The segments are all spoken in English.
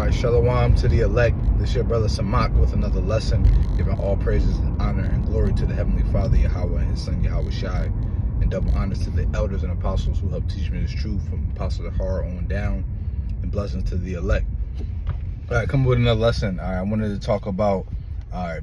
Alright, shalom to the elect. This is your brother Samak with another lesson, giving all praises and honor and glory to the Heavenly Father, Yahweh, and His Son, Yahweh Shai, and double honors to the elders and apostles who helped teach me this truth from Apostle Har on down, and blessings to the elect. Alright, come with another lesson. Alright, I wanted to talk about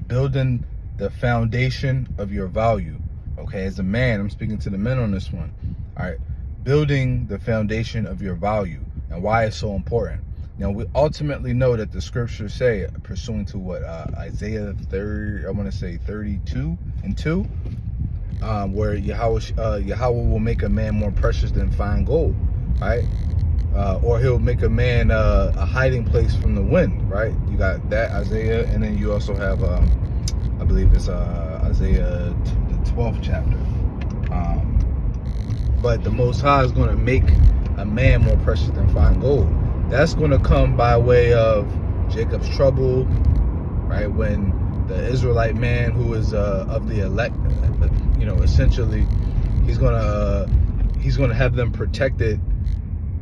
building the foundation of your value. Okay, as a man, I'm speaking to the men on this one. Alright, building the foundation of your value and why it's so important. Now, we ultimately know that the scriptures say, pursuant to what Isaiah 32:2, where Yahweh will make a man more precious than fine gold, right? Or he'll make a man a hiding place from the wind, right? You got that Isaiah, and then you also have, I believe it's Isaiah the 12th chapter. But the Most High is going to make a man more precious than fine gold. That's going to come by way of Jacob's trouble, right? When the Israelite man who is of the elect, essentially, he's going to have them protected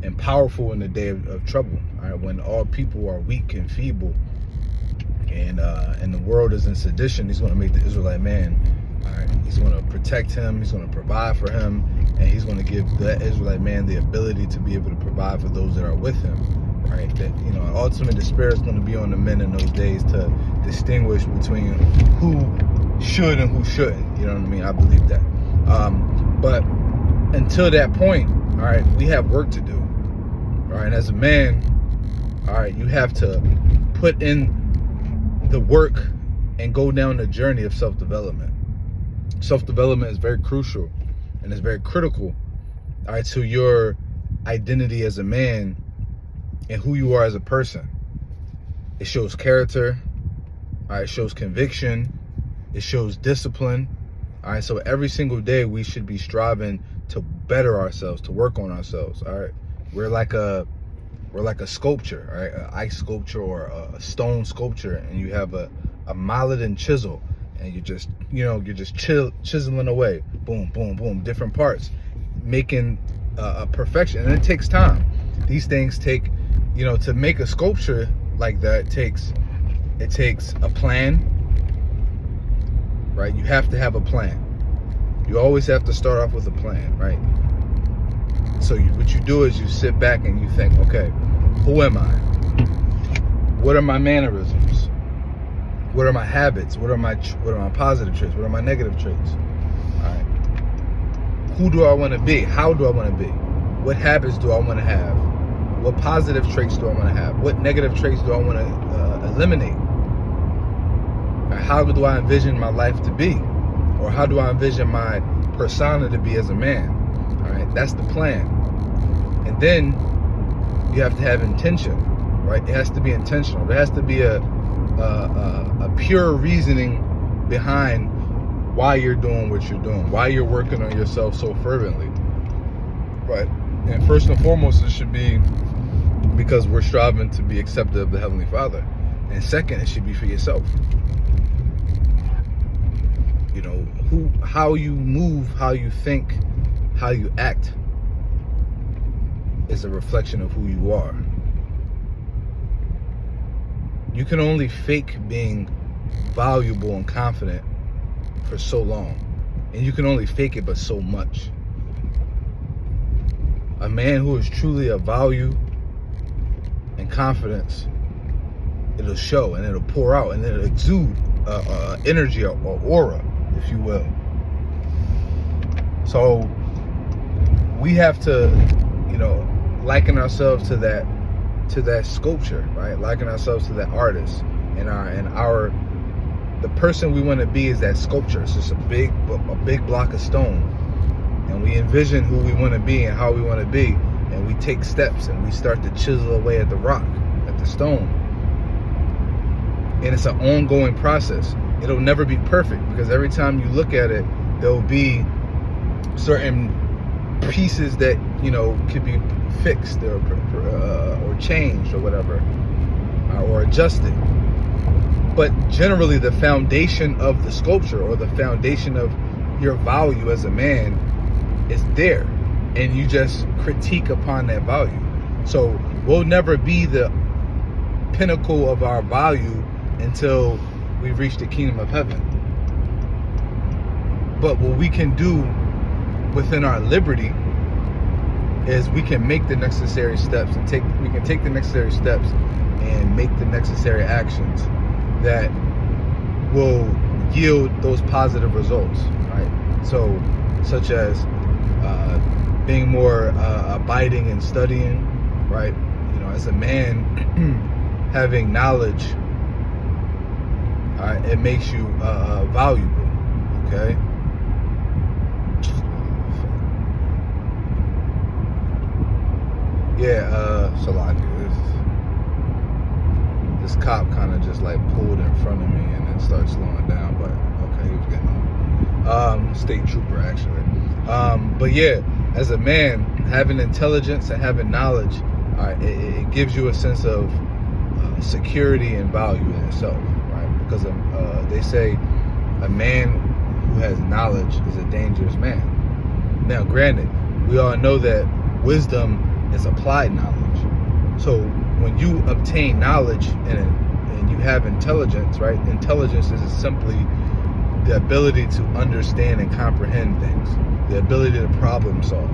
and powerful in the day of trouble. All right, when all people are weak and feeble, and the world is in sedition, he's going to make the Israelite man. All right, he's going to protect him. He's going to provide for him, and he's going to give that Israelite man the ability to be able to provide for those that are with him. Right? That ultimately the spirit is going to be on the men in those days to distinguish between who should and who shouldn't. You know what I mean? I believe that. But until that point, all right, we have work to do. All right, as a man, all right, you have to put in the work and go down the journey of self-development. Self-development is very crucial and it's very critical, all right, to your identity as a man and who you are as a person. It shows character, all right, it shows conviction, it shows discipline. All right, so every single day we should be striving to better ourselves, to work on ourselves. All right, we're like a sculpture, all right, an ice sculpture or a stone sculpture, and you have a mallet and chisel, and you're just chiseling away, boom, boom, boom, different parts, making a perfection, and it takes time. These things take, to make a sculpture like that, it takes a plan, right? You have to have a plan. You always have to start off with a plan, right? So what you do is you sit back and you think, okay, who am I? What are my mannerisms? What are my habits? What are my positive traits? What are my negative traits? All right. Who do I want to be? How do I want to be? What habits do I want to have? What positive traits do I want to have? What negative traits do I want to eliminate? How do I envision my life to be? Or how do I envision my persona to be as a man? All right, that's the plan. And then you have to have intention, right? It has to be intentional. There has to be a pure reasoning behind why you're doing what you're doing, why you're working on yourself so fervently, right? And first and foremost, it should be because we're striving to be accepted of the Heavenly Father. And second, it should be for yourself. How you move, how you think, how you act is a reflection of who you are. You can only fake being valuable and confident for so long. And you can only fake it but so much. A man who is truly of value and confidence, it'll show and it'll pour out and it'll exude energy or aura, if you will. So we have to, liken ourselves to that sculpture, right? Liken ourselves to that artist, and the person we want to be is that sculpture. It's just a big block of stone, and we envision who we want to be and how we want to be, and we take steps and we start to chisel away at the rock, at the stone. And it's an ongoing process. It'll never be perfect because every time you look at it, there'll be certain pieces that could be fixed or changed or whatever, or adjusted. But generally, the foundation of the sculpture or the foundation of your value as a man is there, and you just critique upon that value. So we'll never be the pinnacle of our value until we reach the kingdom of heaven. But what we can do within our liberty is we can make the necessary steps and we can take the necessary steps and make the necessary actions that will yield those positive results, right? So, such as being more abiding and studying, right? You know, as a man, having knowledge, it makes you valuable, okay? Yeah, Salaki, this cop kind of just like pulled in front of me and then started slowing down, but okay, he was getting on. State trooper, actually. But yeah, as a man, having intelligence and having knowledge, it gives you a sense of security and value in itself, right? Because they say a man who has knowledge is a dangerous man. Now, granted, we all know that wisdom is applied knowledge. So when you obtain knowledge and you have intelligence, right? Intelligence is simply the ability to understand and comprehend things, the ability to problem solve.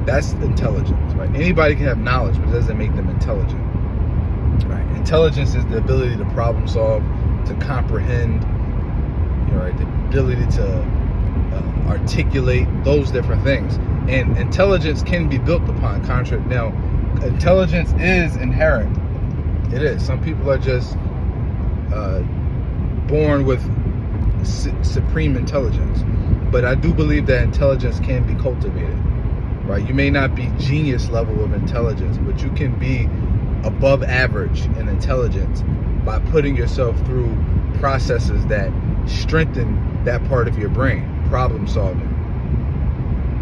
That's intelligence, right? Anybody can have knowledge, but it doesn't make them intelligent, right? Intelligence is the ability to problem solve, to comprehend, you know, right? The ability to articulate those different things. And intelligence can be built upon contract. Now, intelligence is inherent. It is. Some people are just born with supreme intelligence. But I do believe that intelligence can be cultivated, right? You may not be genius level of intelligence, but you can be above average in intelligence by putting yourself through processes that strengthen that part of your brain, problem solving.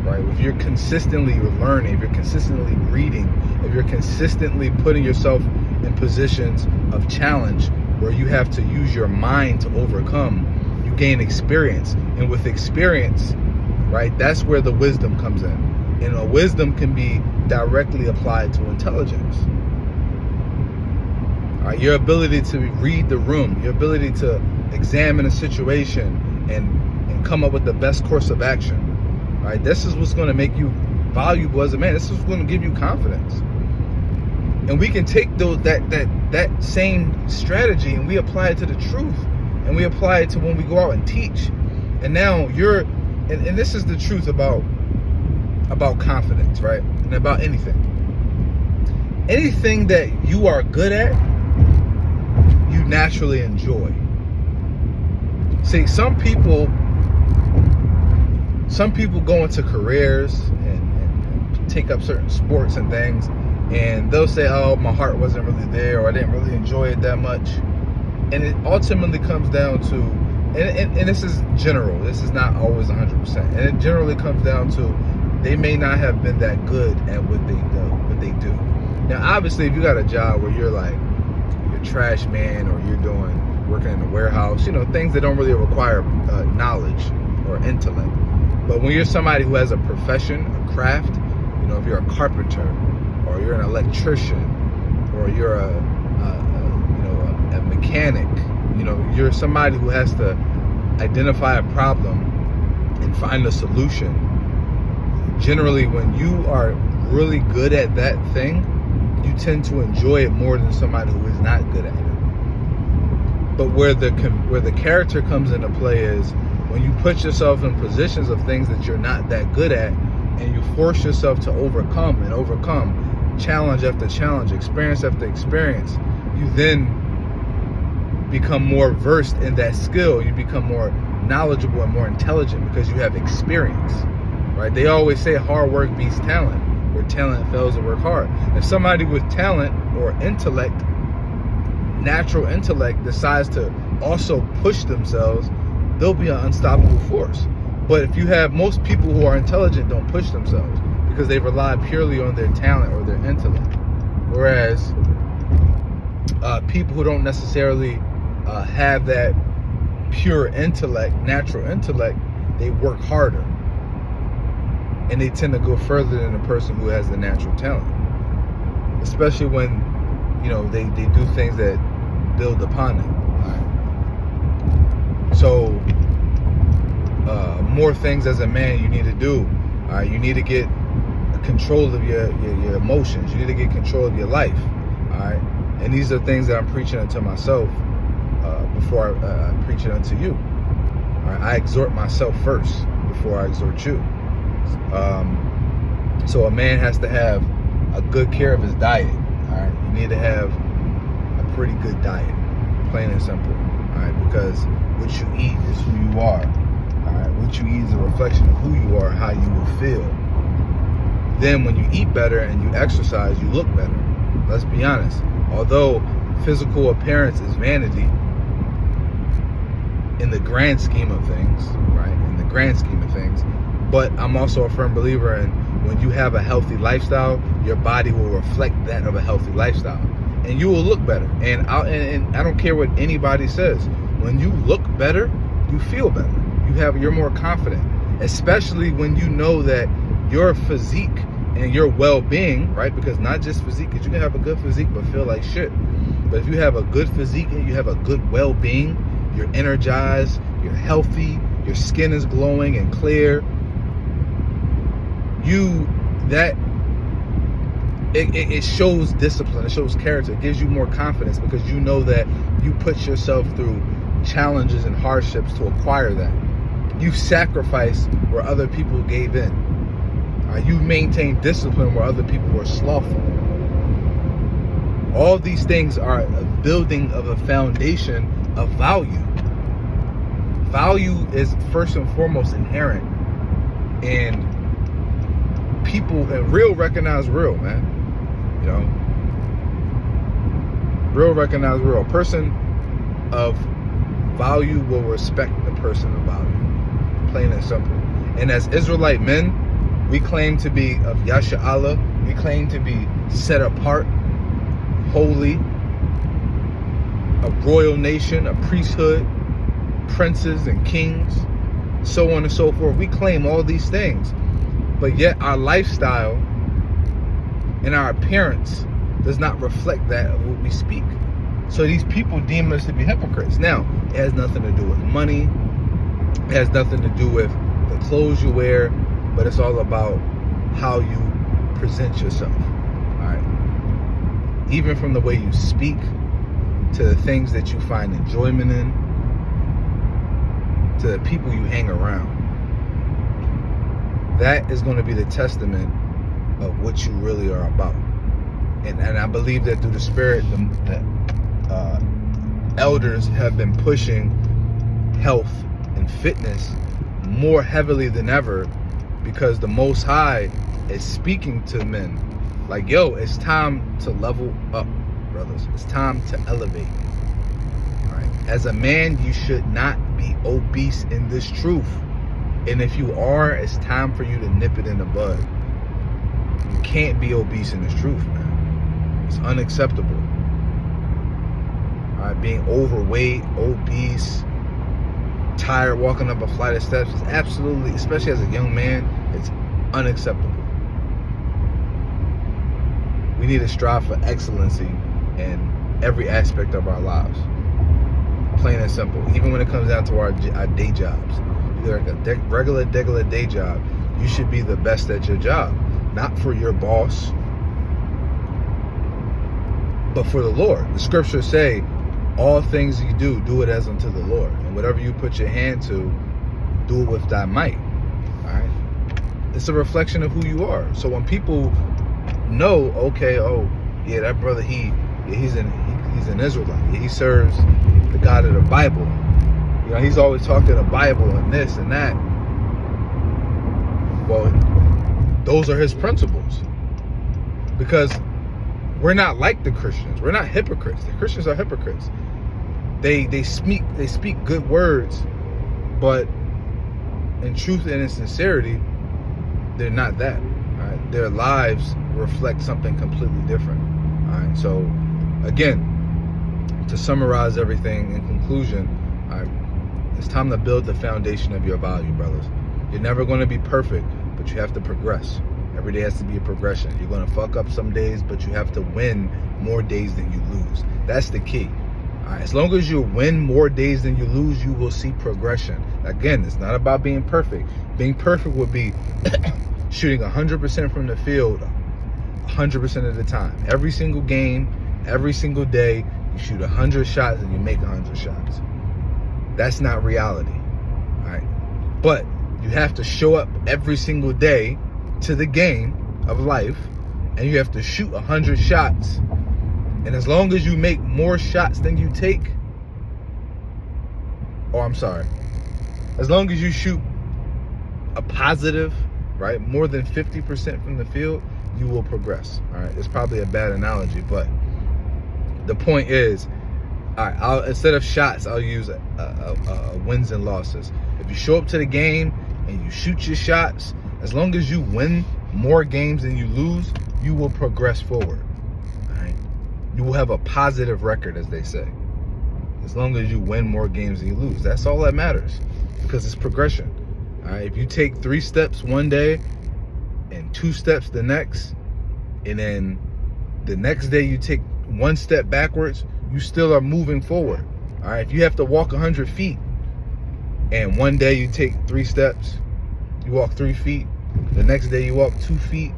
Right? If you're consistently learning, if you're consistently reading, if you're consistently putting yourself in positions of challenge where you have to use your mind to overcome, you gain experience. And with experience, right, that's where the wisdom comes in. And a wisdom can be directly applied to intelligence. All right, your ability to read the room, your ability to examine a situation and come up with the best course of action. Right, this is what's going to make you valuable as a man. This is what's going to give you confidence. And we can take that same strategy and we apply it to the truth, and we apply it to when we go out and teach. And now and this is the truth about confidence, right? And about anything that you are good at, you naturally enjoy. See, some people go into careers and take up certain sports and things, and they'll say, oh, my heart wasn't really there, or I didn't really enjoy it that much. And it ultimately comes down to, and this is general, this is not always 100%, and it generally comes down to they may not have been that good at what they do. Now, obviously, if you got a job where you're like, you're a trash man, or you're working in a warehouse, you know, things that don't really require knowledge or intellect. But when you're somebody who has a profession, a craft, you know, if you're a carpenter, or you're an electrician, or you're a mechanic, you know, you're somebody who has to identify a problem and find a solution. Generally, when you are really good at that thing, you tend to enjoy it more than somebody who is not good at it. But where the character comes into play is when you put yourself in positions of things that you're not that good at, and you force yourself to overcome challenge after challenge, experience after experience, you then become more versed in that skill. You become more knowledgeable and more intelligent because you have experience, right? They always say hard work beats talent, where talent fails to work hard. If somebody with talent or intellect, natural intellect, decides to also push themselves, they'll be an unstoppable force. But if you have most people who are intelligent don't push themselves because they rely purely on their talent or their intellect. Whereas people who don't necessarily have that pure intellect, natural intellect, they work harder. And they tend to go further than a person who has the natural talent. Especially when they do things that build upon it. Right? So more things as a man you need to do. All right, you need to get control of your emotions. You need to get control of your life. All right, and these are things that I'm preaching unto myself before I preach it unto you. All right, I exhort myself first before I exhort you. So a man has to have a good care of his diet. All right, you need to have a pretty good diet, plain and simple. All right, because what you eat is who you are. All right, what you eat is a reflection of who you are, how you will feel. Then when you eat better and you exercise, you look better. Let's be honest. Although physical appearance is vanity, in the grand scheme of things, right? In the grand scheme of things. But I'm also a firm believer in when you have a healthy lifestyle, your body will reflect that of a healthy lifestyle. And you will look better. And I don't care what anybody says. When you look better, you feel better. You're more confident. Especially when you know that your physique and your well-being, right? Because not just physique, because you can have a good physique but feel like shit. But if you have a good physique and you have a good well-being, you're energized, you're healthy, your skin is glowing and clear. It shows discipline, it shows character, it gives you more confidence because you know that you put yourself through challenges and hardships to acquire that. You sacrificed where other people gave in. You maintain discipline where other people were slothful. All these things are a building of a foundation of value. Value is first and foremost inherent in people, and real recognize real, man. Real recognize real. A person of value will respect the person of value. Plain and simple. And as Israelite men, we claim to be of Yasha Allah. We claim to be set apart, holy, a royal nation, a priesthood, princes and kings, so on and so forth. We claim all these things, but yet our lifestyle and our appearance does not reflect that of what we speak. So these people deem us to be hypocrites. Now, it has nothing to do with money. It has nothing to do with the clothes you wear, but it's all about how you present yourself. All right. Even from the way you speak to the things that you find enjoyment in, to the people you hang around. That is going to be the testament of what you really are about. And I believe that through the Spirit, the elders have been pushing health and fitness more heavily than ever, because the Most High is speaking to men like, yo, it's time to level up, brothers. It's time to elevate. All right. As a man, you should not be obese in this truth. And if you are, it's time for you to nip it in the bud. You can't be obese in this truth, man. It's unacceptable. All right, being overweight, obese, tired, walking up a flight of steps is absolutely, especially as a young man, it's unacceptable. We need to strive for excellency in every aspect of our lives. Plain and simple. Even when it comes down to our day jobs. Either like a regular day job, you should be the best at your job. Not for your boss, but for the Lord. The scriptures say, all things you do, do it as unto the Lord. And whatever you put your hand to, do it with thy might. All right? It's a reflection of who you are. So when people know, okay, oh, yeah, that brother, he's an Israelite. He serves the God of the Bible. He's always talking the Bible and this and that. Well, those are his principles. Because we're not like the Christians. We're not hypocrites. The Christians are hypocrites. They speak good words, but in truth and in sincerity, they're not that. All right? Their lives reflect something completely different. All right. So, again, to summarize everything in conclusion, all right, it's time to build the foundation of your value, brothers. You're never going to be perfect, but you have to progress. Every day has to be a progression. You're going to fuck up some days, but you have to win more days than you lose. That's the key. All right, as long as you win more days than you lose, you will see progression. Again, it's not about being perfect. Being perfect would be shooting 100% from the field 100% of the time. Every single game, every single day, you shoot 100 shots and you make 100 shots. That's not reality. All right, but you have to show up every single day to the game of life, and you have to shoot 100 shots. And as long as you make more shots than you take, as long as you shoot a positive, right, more than 50% from the field, you will progress. All right, it's probably a bad analogy, but the point is, all right, instead of shots, I'll use wins and losses. If you show up to the game and you shoot your shots, as long as you win more games than you lose, you will progress forward. You will have a positive record, as they say. As long as you win more games than you lose. That's all that matters, because it's progression. All right, if you take 3 steps one day and 2 steps the next, and then the next day you take 1 step backwards, you still are moving forward. All right, if you have to walk 100 feet and one day you take 3 steps, you walk 3 feet, the next day you walk 2 feet,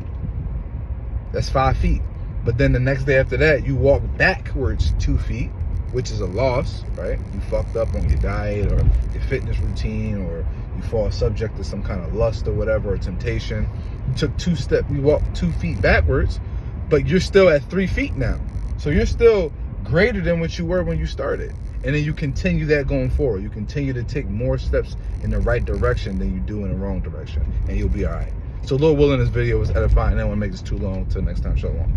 that's 5 feet. But then the next day after that, you walk backwards 2 feet, which is a loss, right? You fucked up on your diet or your fitness routine, or you fall subject to some kind of lust or whatever, or temptation. You took 2 steps, you walked 2 feet backwards, but you're still at 3 feet now. So you're still greater than what you were when you started. And then you continue that going forward. You continue to take more steps in the right direction than you do in the wrong direction, and you'll be all right. So Lord willing, this video was edifying. I don't want to make this too long. Until next time, shalom.